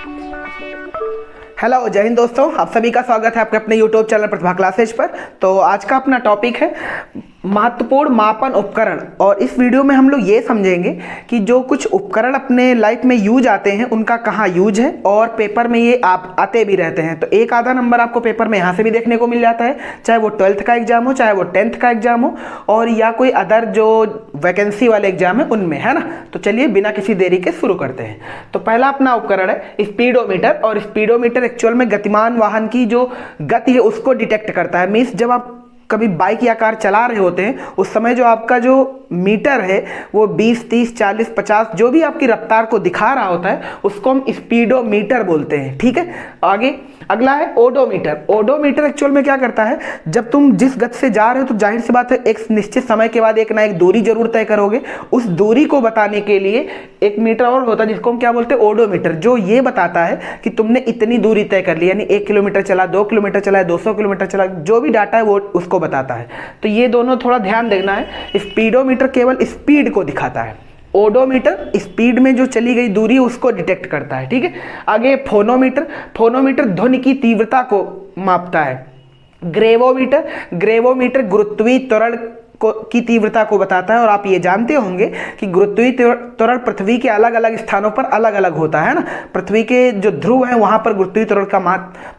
Hello, जय हिंद दोस्तों। आप सभी का स्वागत है आपके अपने यूट्यूब चैनल प्रतिभा क्लासेज पर। तो आज का अपना टॉपिक है महत्वपूर्ण मापन उपकरण, और इस वीडियो में हम लोग ये समझेंगे कि जो कुछ उपकरण अपने लाइफ में यूज आते हैं उनका कहाँ यूज है, और पेपर में ये आते भी रहते हैं। तो एक आधा नंबर आपको पेपर में यहाँ से भी देखने को मिल जाता है, चाहे वो 12th का एग्जाम हो, चाहे वो 10th का एग्जाम हो, और या कोई अदर जो वैकेंसी वाले एग्जाम है उनमें, है ना। तो चलिए बिना किसी देरी के शुरू करते हैं। तो पहला अपना उपकरण है स्पीडोमीटर, और स्पीडोमीटर एक्चुअल में गतिमान वाहन की जो गति है उसको डिटेक्ट करता है। मीन्स जब आप कभी बाइक या कार चला रहे होते हैं उस समय जो आपका जो मीटर है वो 20, 30, 40, 50 जो भी आपकी रफ्तार को दिखा रहा होता है उसको हम स्पीडोमीटर बोलते हैं। ठीक है, आगे अगला है ओडोमीटर। ओडोमीटर एक्चुअल में क्या करता है, जब तुम जिस गति से जा रहे हो तो जाहिर सी बात है एक निश्चित समय के बाद एक ना एक दूरी जरूर तय करोगे। उस दूरी को बताने के लिए एक मीटर और होता है जिसको हम क्या बोलते हैं, ओडोमीटर, जो ये बताता है कि तुमने इतनी दूरी तय कर ली, यानी 1 किलोमीटर चला, 2 किलोमीटर चला, 200 किलोमीटर चला, जो भी डाटा है वो उसको बताता है। तो ये दोनों थोड़ा ध्यान देना है। स्पीडोमीटर केवल स्पीड को दिखाता है, ओडोमीटर स्पीड में जो चली गई दूरी उसको डिटेक्ट करता है। ठीक है, आगे फोनोमीटर। फोनोमीटर ध्वनि की तीव्रता को मापता है। ग्रेवोमीटर गुरुत्वीय त्वरण की तीव्रता को बताता है। और आप ये जानते होंगे कि गुरुत्वीय त्वरण पृथ्वी के अलग अलग स्थानों पर अलग अलग होता है ना। पृथ्वी के जो ध्रुव हैं वहां पर गुरुत्वीय त्वरण का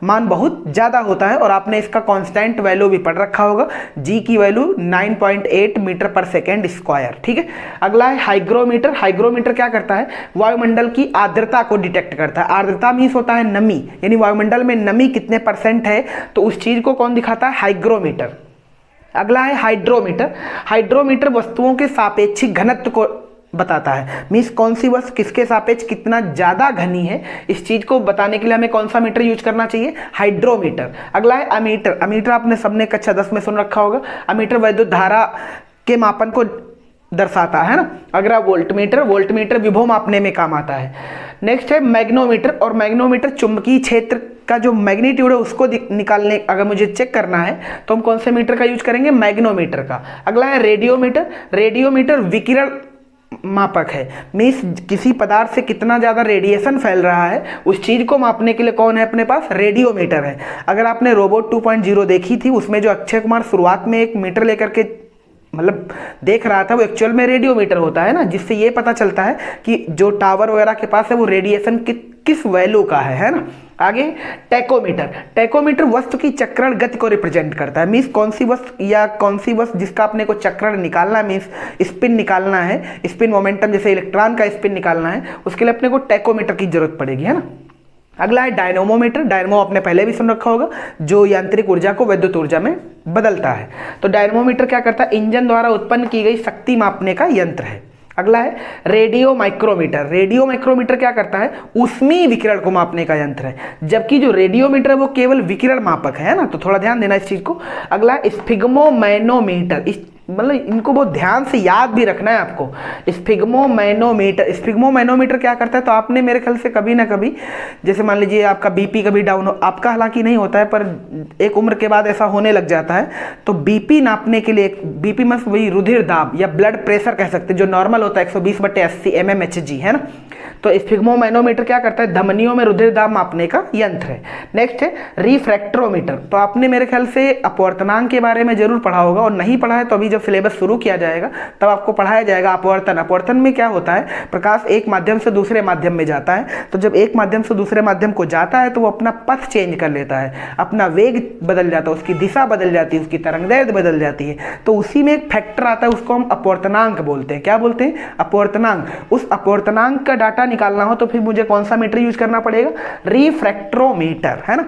मान बहुत ज्यादा होता है, और आपने इसका कांस्टेंट वैल्यू भी पढ़ रखा होगा। जी की वैल्यू 9.8 मीटर पर सेकेंड स्क्वायर। ठीक है, अगला है हाइग्रोमीटर। हाइग्रोमीटर क्या करता है, वायुमंडल की आर्द्रता को डिटेक्ट करता है। आर्द्रता मीन्स होता है नमी, यानी वायुमंडल में नमी कितने % है, तो उस चीज को कौन दिखाता है, हाइग्रोमीटर। अगला है हाइड्रोमीटर। हाइड्रोमीटर वस्तुओं के सापेक्षिक घनत्व को बताता है। मीन्स कौन सी वस्तु किसके सापेक्ष कितना ज्यादा घनी है, इस चीज को बताने के लिए हमें कौन सा मीटर यूज करना चाहिए, हाइड्रोमीटर। अगला है अमीटर। अमीटर आपने सबने कक्षा 10 में सुन रखा होगा। अमीटर वैद्युत धारा के मापन को दर्शाता है ना। अगला वोल्टमीटर। वोल्टमीटर विभव मापने में काम आता है। नेक्स्ट है मैग्नोमीटर, और मैग्नोमीटर चुंबकीय क्षेत्र का जो मैग्नीट्यूड है उसको निकालने, अगर मुझे चेक करना है तो हम कौन से मीटर का यूज करेंगे, मैग्नोमीटर का। अगला है रेडियोमीटर। रेडियोमीटर विकिरण मापक है। मीन्स किसी पदार्थ से कितना ज्यादा रेडिएशन फैल रहा है उस चीज को मापने के लिए कौन है अपने पास, रेडियोमीटर है। अगर आपने रोबोट 2.0 देखी थी उसमें जो अक्षय कुमार शुरुआत में एक मीटर लेकर के मतलब देख रहा था, वो एक्चुअल में रेडियोमीटर होता है ना, जिससे ये पता चलता है कि जो टावर वगैरह के पास है वो रेडिएशन किस वैल्यू का है ना। आगे टेकोमीटर। टेकोमीटर वस्तु की चक्रण गति को रिप्रेजेंट करता है। मीन्स कौन सी वस्तु जिसका अपने को चक्रण निकालना है, मीन्स स्पिन निकालना है, स्पिन मोमेंटम, जैसे इलेक्ट्रॉन का स्पिन निकालना है, उसके लिए अपने को टेकोमीटर की जरूरत पड़ेगी, है ना। अगला है डायनोमोमीटर। डायनमो आपने पहले भी सुन रखा होगा, जो यांत्रिक ऊर्जा को विद्युत ऊर्जा में बदलता है। तो डायनमोमीटर क्या करता है, इंजन द्वारा उत्पन्न की गई शक्ति मापने का यंत्र है। अगला है रेडियो माइक्रोमीटर। रेडियो माइक्रोमीटर क्या करता है, ऊष्मीय विकिरण को मापने का यंत्र है, जबकि जो रेडियोमीटर है वो केवल विकिरण मापक है ना। तो थोड़ा ध्यान देना इस चीज को। अगला है स्फिग्मोमैनोमीटर। मतलब इनको बहुत ध्यान से याद भी रखना है आपको। स्फिग्मोमैनोमीटर। स्फिग्मोमैनोमीटर क्या करता है, तो आपने मेरे ख्याल से कभी ना कभी, जैसे मान लीजिए आपका बीपी कभी डाउन हो, आपका हालांकि नहीं होता है पर एक उम्र के बाद ऐसा होने लग जाता है, तो बीपी नापने के लिए, बीपी मतलब वही रुधिर दाब या ब्लड प्रेशर कह सकते हैं, जो नॉर्मल होता है 120/80 mmHg, है ना। तो स्फिग्मोमैनोमीटर क्या करता है, धमनियों में रुधिर दाब मापने का यंत्र है। नेक्स्ट है रिफ्रैक्टरोमीटर। तो आपने मेरे ख्याल से अपवर्तनांक के बारे में जरूर पढ़ा होगा, और नहीं पढ़ा है तो अभी जब सिलेबस शुरू किया जाएगा तब आपको पढ़ाया जाएगा अपवर्तन। अपवर्तन में क्या होता है, प्रकाश एक माध्यम से दूसरे माध्यम में जाता है, तो जब एक माध्यम से दूसरे माध्यम को जाता है तो वो अपना पथ चेंज कर लेता है, अपना वेग बदल जाता है, उसकी दिशा बदल जाती है, उसकी तरंगदैर्घ्य बदल जाती है। तो उसी में एक फैक्टर आता है, उसको हम अपवर्तनांक बोलते हैं। क्या बोलते हैं, अपवर्तनांक। उस अपवर्तनांक का डाटा निकालना हो तो फिर मुझे कौन सा मीटर यूज करना पड़ेगा, रिफ्रैक्टरोमीटर, है ना।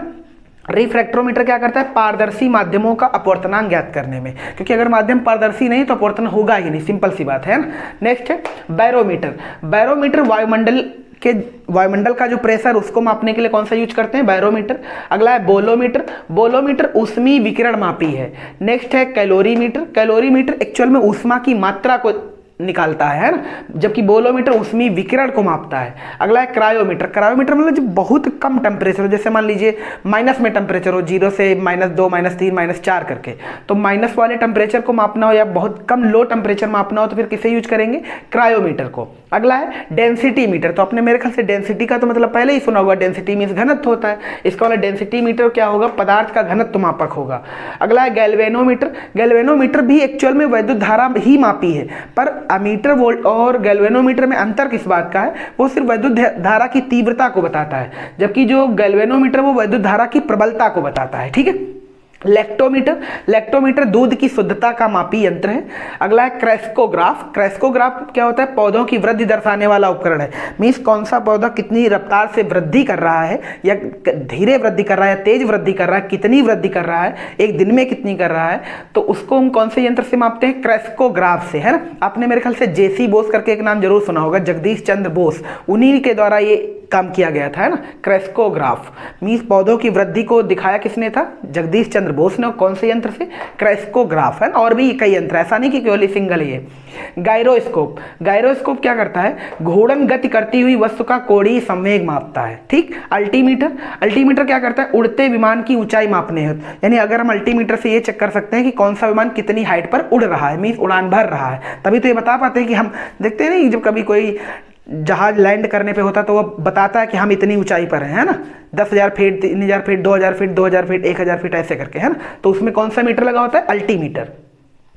रिफ्रैक्टरोमीटर क्या करता है, पारदर्शी माध्यमों का अपवर्तनांक ज्ञात करने में, क्योंकि अगर माध्यम पारदर्शी नहीं तो अपवर्तन होगा ही नहीं, सिंपल सी बात है ना। नेक्स्ट है बैरोमीटर। बैरोमीटर वायुमंडल का जो प्रेशर उसको मापने के लिए कौन सा यूज करते हैं, बैरोमीटर। अगला है बोलोमीटर। बोलोमीटर ऊष्मीय विकिरण मापी है। नेक्स्ट है कैलोरीमीटर। कैलोरीमीटर एक्चुअल में ऊष्मा की मात्रा को निकालता है ना, जबकि बोलोमीटर ऊष्मीय विकिरण को मापता है। अगला है क्रायोमीटर। क्रायोमीटर मतलब जब बहुत कम टेम्परेचर हो, जैसे मान लीजिए माइनस में टेम्परेचर हो, 0 से -2, -3, -4 करके, तो माइनस वाले टेम्परेचर को मापना हो या बहुत कम लो टेम्परेचर मापना हो तो फिर किसे यूज करेंगे, क्रायोमीटर को। अगला है डेंसिटी मीटर। तो आपने मेरे ख्याल से डेंसिटी का तो मतलब पहले ही सुना होगा, डेंसिटी मीन्स घनत्व होता है। इसका वाला डेंसिटी मीटर क्या होगा, पदार्थ का घनत्व मापक होगा। अगला है गैल्वेनोमीटर। गैल्वेनोमीटर भी एक्चुअल में वैद्युत धारा ही मापी है, पर अमीटर वोल्ट और गैल्वेनोमीटर में अंतर किस बात का है, वो सिर्फ वैद्युत धारा की तीव्रता को बताता है, जबकि जो गैल्वेनोमीटर वो वैद्युत धारा की प्रबलता को बताता है। ठीक है। लैक्टोमीटर। लैक्टोमीटर दूध की शुद्धता का मापी यंत्र है। अगला है क्रेस्कोग्राफ। क्रेस्कोग्राफ क्या होता है, पौधों की वृद्धि दर्शाने वाला उपकरण है। मीन्स कौन सा पौधा कितनी रफ्तार से वृद्धि कर रहा है, या धीरे वृद्धि कर रहा है या तेज वृद्धि कर रहा है, कितनी वृद्धि कर रहा है, एक दिन में कितनी कर रहा है, तो उसको हम कौन से यंत्र से मापते हैं, क्रेस्कोग्राफ से, है ना। आपने मेरे ख्याल से जेसी बोस करके एक नाम जरूर सुना होगा, जगदीश चंद्र बोस, उन्हीं के द्वारा ये काम किया गया था, है ना। क्रेस्कोग्राफ मीन्स पौधों की वृद्धि को दिखाया किसने था, जगदीश चंद्र बोस ने। कौन से यंत्र से, क्रेस्कोग्राफ, है ना। और भी कई यंत्र, ऐसा नहीं कि केवल सिंगल ही है। गायरोस्कोप। गायरोस्कोप क्या करता है, घूर्णन गति करती हुई वस्तु का कोणीय संवेग मापता है। ठीक। अल्टीमीटर। अल्टीमीटर क्या करता है, उड़ते विमान की ऊंचाई मापने हेतु, यानी अगर हम अल्टीमीटर से ये चेक कर सकते हैं कि कौन सा विमान कितनी हाइट पर उड़ रहा है, मीन्स उड़ान भर रहा है, तभी तो ये बता पाते हैं कि हम देखते हैं नहीं, जब कभी कोई जहाज लैंड करने पे होता तो वो बताता है कि हम इतनी ऊंचाई पर हैं, है ना, 10,000 feet, 3,000 feet, 2,000 feet, 2,000 feet, 1,000 feet, ऐसे करके, है ना। तो उसमें कौन सा मीटर लगा होता है, अल्टीमीटर।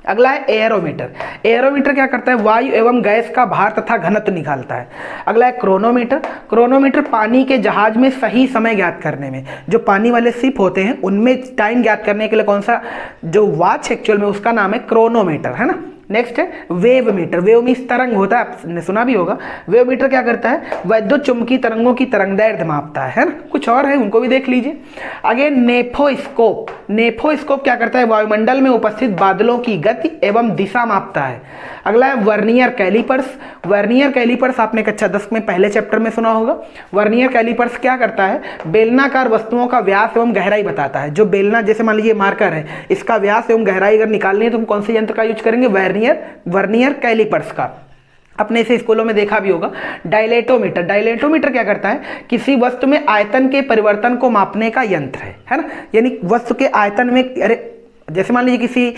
अगला है एयरोमीटर। एयरोमीटर क्या करता है, वायु एवं गैस का भार तथा घनत्व निकालता है। अगला है क्रोनोमीटर। क्रोनोमीटर पानी के जहाज में सही समय ज्ञात करने में, जो पानी वाले शिप होते हैं उनमें टाइम ज्ञात करने के लिए कौन सा जो वॉच एक्चुअल में उसका नाम है क्रोनोमीटर, है ना। नेक्स्ट है वेव मीटर। वेव मीन्स तरंग होता है, आपने सुना भी होगा। वेव मीटर क्या करता है, वैद्युत चुंबकीय तरंगों की तरंगदैर्घ्य मापता है ना। कुछ और है, उनको भी देख लीजिए। आगे नेफोस्कोप। नेफोस्कोप क्या करता है, वायुमंडल में उपस्थित बादलों की गति एवं दिशा मापता है। अगला है वर्नियर कैलिपर्स। वर्नियर कैलिपर्स आपने कक्षा 10 में पहले चैप्टर में सुना होगा। वर्नियर कैलिपर्स क्या करता है, बेलनाकार वस्तुओं का व्यास एवं गहराई बताता है। जो बेलना, जैसे मान लीजिए मार्कर है, इसका व्यास एवं गहराई अगर निकालनी है तो हम कौन से यंत्र का यूज करेंगे, वर्नियर कैलिपर्स का। अपने इसे स्कूलों में देखा भी होगा। डायलेटोमीटर। डायलेटोमीटर क्या करता है, किसी वस्तु में आयतन के परिवर्तन को मापने का यंत्र है ना। यानी वस्तु के आयतन में, अरे जैसे मान लीजिए किसी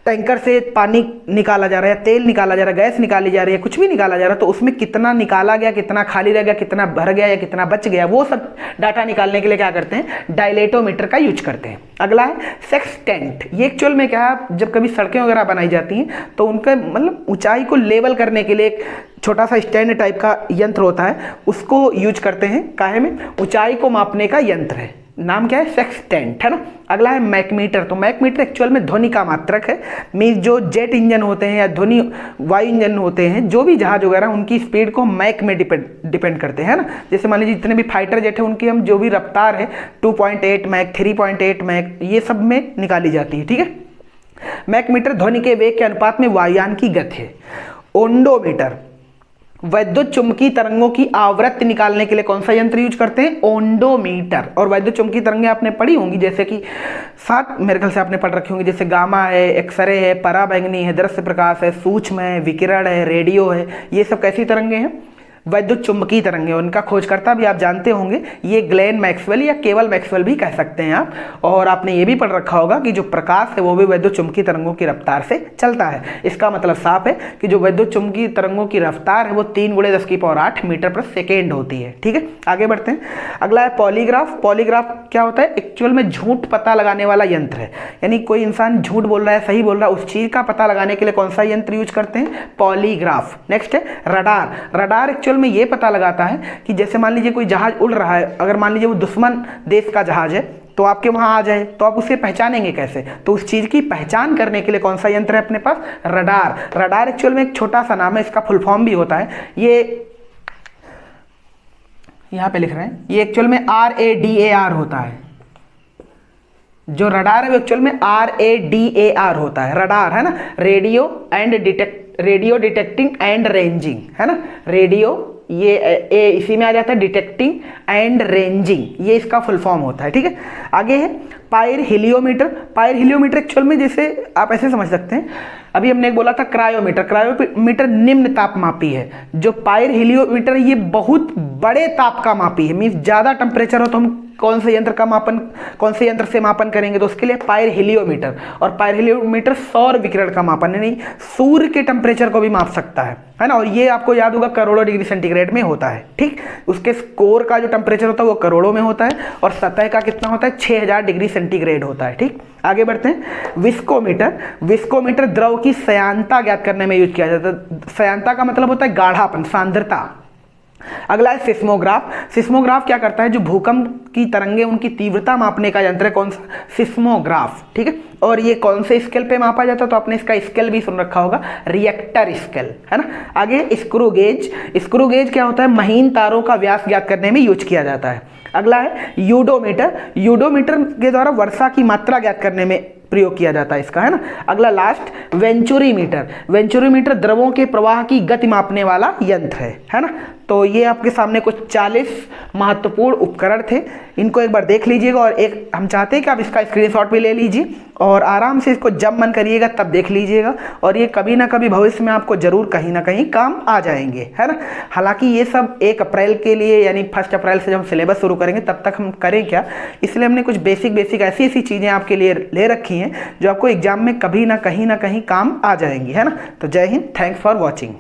टैंकर से पानी निकाला जा रहा है, तेल निकाला जा रहा है, गैस निकाली जा रही है, कुछ भी निकाला जा रहा है, तो उसमें कितना निकाला गया, कितना खाली रह गया, कितना भर गया या कितना बच गया, वो सब डाटा निकालने के लिए क्या करते हैं, डायलेटोमीटर का यूज करते हैं। अगला है सेक्सटेंट। ये एक्चुअल में क्या है, जब कभी सड़कें वगैरह बनाई जाती हैं तो उनका मतलब ऊंचाई को लेवल करने के लिए एक छोटा सा स्टैंड टाइप का यंत्र होता है, उसको यूज करते हैं। काहे में, ऊंचाई को मापने का यंत्र है, नाम क्या है, सेक्सटेंट, है ना। अगला है मैकमीटर। तो मैकमीटर एक्चुअल में ध्वनि का मात्रक है। मीन्स जो जेट इंजन होते हैं या ध्वनि वायु इंजन होते हैं, जो भी जहाज वगैरह, उनकी स्पीड को मैक में डिपेंड करते हैं ना। जैसे मान लीजिए जितने भी फाइटर जेट है, उनकी हम जो भी रफ्तार है 2.8 मैक, 3.8 मैक, ये सब में निकाली जाती है। ठीक है। मैकमीटर ध्वनि के वेग के अनुपात में वायुयान की गति है। ओंडोमीटर, वैद्युत चुंबकीय तरंगों की आवृत्ति निकालने के लिए कौन सा यंत्र यूज करते हैं, ओंडोमीटर। और वैद्युत चुंबकीय तरंगें आपने पढ़ी होंगी, जैसे कि 7 मेरे ख्याल से आपने पढ़ रखी होंगी, जैसे गामा है, एक्सरे है, पराबैंगनी है, दृश्य प्रकाश है, सूक्ष्म है, विकिरण है, रेडियो है। ये सब कैसी तरंगें हैं, वैद्युत चुंबकीय तरंगें। उनका खोजकर्ता भी आप जानते होंगे, ये ग्लेन मैक्सवेल या केवल मैक्सवेल भी कह सकते हैं आप। और आपने ये भी पढ़ रखा होगा कि जो प्रकाश है वो भी वैद्युत चुंबकीय तरंगों की रफ्तार से चलता है। इसका मतलब साफ है कि जो वैद्युत चुंबकीय तरंगों की रफ्तार है वो 3 × 10⁸ मीटर प्रति सेकेंड होती है। ठीक है, आगे बढ़ते हैं। अगला है पॉलीग्राफ। पॉलीग्राफ क्या होता है, एक्चुअल में झूठ पता लगाने वाला यंत्र है। यानी कोई इंसान झूठ बोल रहा है, सही बोल रहा है, उस चीज का पता लगाने के लिए कौन सा यंत्र यूज करते हैं, पॉलीग्राफ। नेक्स्ट है रडार। रडार एक्चुअल में ये पता लगाता है कि जैसे मान लीजिए कोई जहाज उड़ रहा है, अगर मान लीजिए वो दुश्मन देश का जहाज है तो आपके वहां आ जाए, तो आप उसे पहचानेंगे कैसे, तो उस चीज की पहचान करने के लिए कौन सा यंत्र है अपने पास, रडार। रडार एक्चुअल में एक छोटा सा नाम है, इसका फुल फॉर्म भी होता है, ये यहां पे लिख रहे हैं, ये एक्चुअल में RADAR होता है। जो रडार है वो एक्चुअल में RADAR होता है, रडार, है ना, रेडियो डिटेक्टिंग एंड रेंजिंग, है ना। रेडियो ये इसी में आ जाता है, डिटेक्टिंग एंड रेंजिंग, ये इसका फुल फॉर्म होता है। ठीक है, आगे है pier heliometer, pier heliometer actual में जैसे आप ऐसे समझ सकते हैं, अभी हमने एक बोला था क्रायोमीटर, क्रायोमीटर निम्न तापमापी है, जो पायर हिलियोमीटर ये बहुत बड़े ताप का मापी है, मीन्स ज़्यादा टेम्परेचर हो तो हम कौन से यंत्र से मापन करेंगे, तो उसके लिए पायर हिलियोमीटर। और पायर हिलियोमीटर सौर विकिरण का मापन नहीं, सूर्य के टेम्परेचर को भी माप सकता है ना, और ये आपको याद होगा करोड़ों डिग्री सेंटीग्रेड में होता है, ठीक। उसके कोर का जो टेम्परेचर होता है वो करोड़ों में होता है, और सतह का कितना होता है, 6000 डिग्री सेंटीग्रेड होता है, ठीक। आगे बढ़ते हैं, विस्कोमीटर। विस्कोमीटर द्रव की सयांता ज्ञात करने में यूज किया जाता है। सयांता का मतलब होता है गाढ़ापन, सांद्रता। अगला है सिस्मोग्राफ। सिस्मोग्राफ क्या करता है, जो भूकंप की तरंगे उनकी तीव्रता मापने का यंत्र है, कौन सा, सिस्मोग्राफ, ठीक है। और ये कौन से स्केल पे मापा जाता है, तो आपने इसका स्केल भी सुन रखा होगा, रिएक्टर स्केल, है ना। आगे स्क्रू गेज। स्क्रू गेज क्या होता है, महीन तारों का व्यास ज्ञात करने में यूज किया जाता है। अगला है यूडोमीटर। यूडोमीटर के द्वारा वर्षा की मात्रा ज्ञात करने में प्रयोग किया जाता है इसका, है ना। अगला लास्ट वेंचुरीमीटर। वेंचुरीमीटर द्रवों के प्रवाह की गति मापने वाला यंत्र है ना। तो ये आपके सामने कुछ 40 महत्वपूर्ण उपकरण थे, इनको एक बार देख लीजिएगा, और एक हम चाहते हैं कि आप इसका स्क्रीनशॉट भी ले लीजिए और आराम से इसको जब मन करिएगा तब देख लीजिएगा, और ये कभी ना कभी भविष्य में आपको जरूर कहीं ना कहीं काम आ जाएंगे, है ना। हालांकि ये सब 1 अप्रैल के लिए, यानी 1 अप्रैल से जब हम सिलेबस शुरू करेंगे तब तक हम करें क्या, इसलिए हमने कुछ बेसिक ऐसी चीज़ें आपके लिए ले रखी हैं जो आपको एग्जाम में कभी ना कहीं काम आ जाएंगी, है ना। तो जय हिंद, थैंक्स फॉर वॉचिंग।